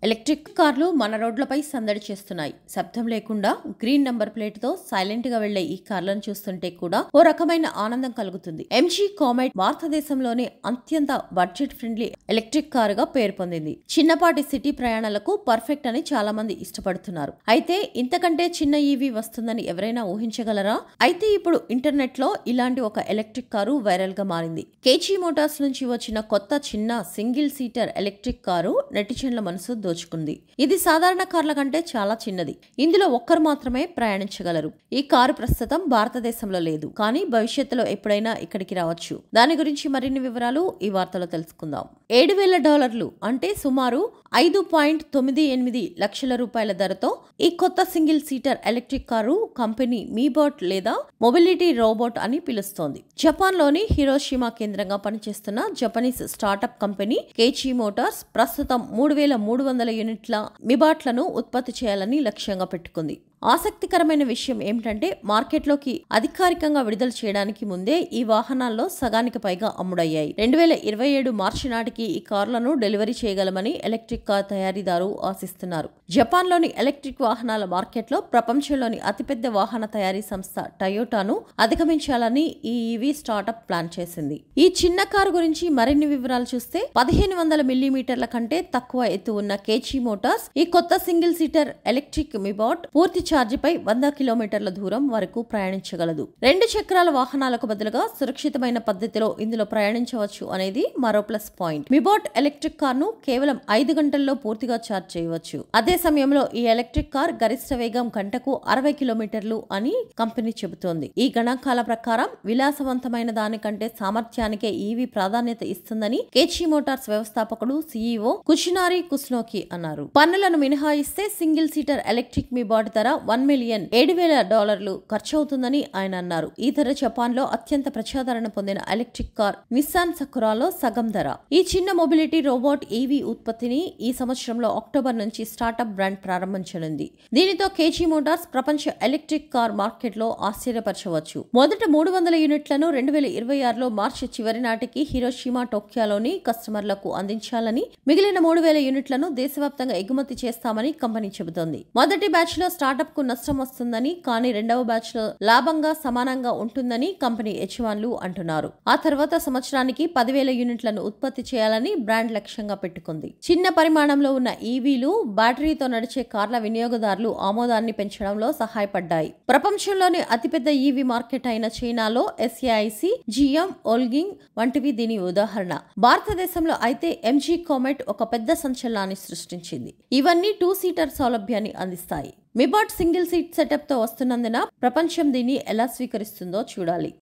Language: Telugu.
ఎలక్ట్రిక్ కార్లు మన రోడ్లపై సందడి చేస్తున్నాయి. శబ్దం లేకుండా గ్రీన్ నంబర్ ప్లేట్ తో సైలెంట్ గా వెళ్లే ఈ కార్లను చూస్తుంటే కూడా ఓ రకమైన ఆనందం కలుగుతుంది. ఎంజీ కామెట్ భారతదేశంలోనే అత్యంత బడ్జెట్ ఫ్రెండ్లీ ఎలక్ట్రిక్ కారుగా పేరు పొందింది. చిన్నపాటి సిటీ ప్రయాణాలకు పర్ఫెక్ట్ అని చాలా మంది ఇష్టపడుతున్నారు. అయితే ఇంతకంటే చిన్న ఈవీ వస్తుందని ఎవరైనా ఊహించగలరా? అయితే ఇప్పుడు ఇంటర్నెట్ లో ఇలాంటి ఒక ఎలక్ట్రిక్ కారు వైరల్ గా మారింది. కేజీ మోటార్స్ నుంచి వచ్చిన కొత్త చిన్న సింగిల్ సీటర్ ఎలక్ట్రిక్ కారు నెటిజన్ల మనసు దోచుకుంది. ఇది సాధారణ కార్ల కంటే చాలా చిన్నది. ఇందులో ఒక్కరు మాత్రమే ప్రయాణించగలరు. ఈ కారు ప్రస్తుతం భారతదేశంలో లేదు, కానీ భవిష్యత్తులో ఎప్పుడైనా ఇక్కడికి రావచ్చు. దాని గురించి మరిన్ని వివరాలు ఈ వార్తలో తెలుసుకుందాం. $7,000 అంటే సుమారు 5.98 లక్షల రూపాయల ధరతో ఈ కొత్త single seater electric car company Mibot లేదా మొబిలిటీ రోబోట్ అని పిలుస్తోంది. జపాన్ లోని హిరోషిమా కేంద్రంగా పనిచేస్తున్న Japanese startup company KG Motors ప్రస్తుతం 3,300 యూనిట్ల మిబాట్లను ఉత్పత్తి చేయాలని లక్ష్యంగా పెట్టుకుంది. ఆసక్తికరమైన విషయం ఏమిటంటే మార్కెట్లోకి అధికారికంగా విడుదల చేయడానికి ముందే ఈ వాహనాల్లో సగానికి పైగా అమ్ముడయ్యాయి. 2027 మార్చి నాటికి ఈ కార్లను డెలివరీ చేయగలమని ఎలక్ట్రిక్ కార్ తయారీదారు ఆశిస్తున్నారు. జపాన్లోని ఎలక్ట్రిక్ వాహనాల మార్కెట్లో ప్రపంచంలోని అతిపెద్ద వాహన తయారీ సంస్థ టయోటాను అధిగమించాలని ఈ ఈవీ స్టార్టప్ ప్లాన్ చేసింది. ఈ చిన్న కారు గురించి మరిన్ని వివరాలు చూస్తే 1500 మిల్లీమీటర్ల కంటే తక్కువ ఎత్తు ఉన్న కేజీ మోటార్స్ ఈ కొత్త సింగిల్ సీటర్ ఎలక్ట్రిక్ మిబాట్ పూర్తి ఛార్జిపై 100 కిలోమీటర్ల దూరం వరకు ప్రయాణించగలదు. 2 చక్రాల వాహనాలకు బదులుగా సురక్షితమైన పద్ధతిలో ఇందులో ప్రయాణించవచ్చు అనేది మరో ప్లస్ పాయింట్. మిబాట్ ఎలక్ట్రిక్ కార్ ను కేవలం 5 గంటల్లో పూర్తిగా ఛార్జ్ చేయవచ్చు. అదే సమయంలో ఈ ఎలక్ట్రిక్ కార్ గరిష్ట వేగం గంటకు 60 కిలోమీటర్లు అని కంపెనీ చెబుతోంది. ఈ గణాంకాల ప్రకారం విలాసవంతమైన దానికంటే సామర్థ్యానికే ఈవీ ప్రాధాన్యత ఇస్తుందని కేజీ మోటార్స్ వ్యవస్థాపకుడు సీఈఓ కుచినారి కుస్నోకి అన్నారు. పన్నులను మినహాయిస్తే సింగిల్ సీటర్ ఎలక్ట్రిక్ మిబాట్ ధర $1,007,000 ఖర్చు అవుతుందని ఆయన అన్నారు. ఈ ధర జపాన్ లో అత్యంత ప్రజాదరణ పొందిన ఎలక్ట్రిక్ కార్ నిస్సాన్ సకురాలో సగం ధర. ఈ చిన్న మొబిలిటీ రోబోట్ ఈవీ ఉత్పత్తిని ఈ సంవత్సరంలో అక్టోబర్ నుంచి స్టార్టప్ బ్రాండ్ ప్రారంభించనుంది. దీనితో కేజీ మోటార్స్ ప్రపంచ ఎలక్ట్రిక్ కార్ మార్కెట్ లో ఆశ్చర్యపరచవచ్చు. మొదట 300 యూనిట్లను 2026లో మార్చి చివరి నాటికి హిరోషిమా, టోక్యోలోని కస్టమర్లకు అందించాలని, మిగిలిన 3,000 యూనిట్లను దేశవ్యాప్తంగా ఎగుమతి చేస్తామని కంపెనీ చెబుతోంది. మొదటి బ్యాచ్ లో స్టార్టప్ కు నష్టం వస్తుందని, కానీ రెండవ బ్యాచ్ లో లాభంగా సమానంగా ఉంటుందని కంపెనీ యజమానులు అంటున్నారు. ఆ తర్వాత సంవత్సరానికి 10,000 యూనిట్లను ఉత్పత్తి చేయాలని బ్రాండ్ లక్ష్యంగా పెట్టుకుంది. చిన్న పరిమాణంలో ఉన్న ఈవీలు బ్యాటరీతో నడిచే కార్ల వినియోగదారులు ఆమోదాన్ని పెంచడంలో సహాయపడ్డాయి. ప్రపంచంలోనే అతిపెద్ద ఈవీ మార్కెట్ అయిన చైనాలో SAIC, GM, ఓల్గింగ్ వంటివి దీని ఉదాహరణ. భారతదేశంలో అయితే ఎంజీ కామెట్ ఒక పెద్ద సంచలనాన్ని సృష్టించింది. ఇవన్నీ 2 సీటర్ సౌలభ్యాన్ని అందిస్తాయి. మిబాట్ సింగిల్ సీట్ సెటప్ తో వస్తున్నందున ప్రపంచం దీన్ని ఎలా స్వీకరిస్తుందో చూడాలి.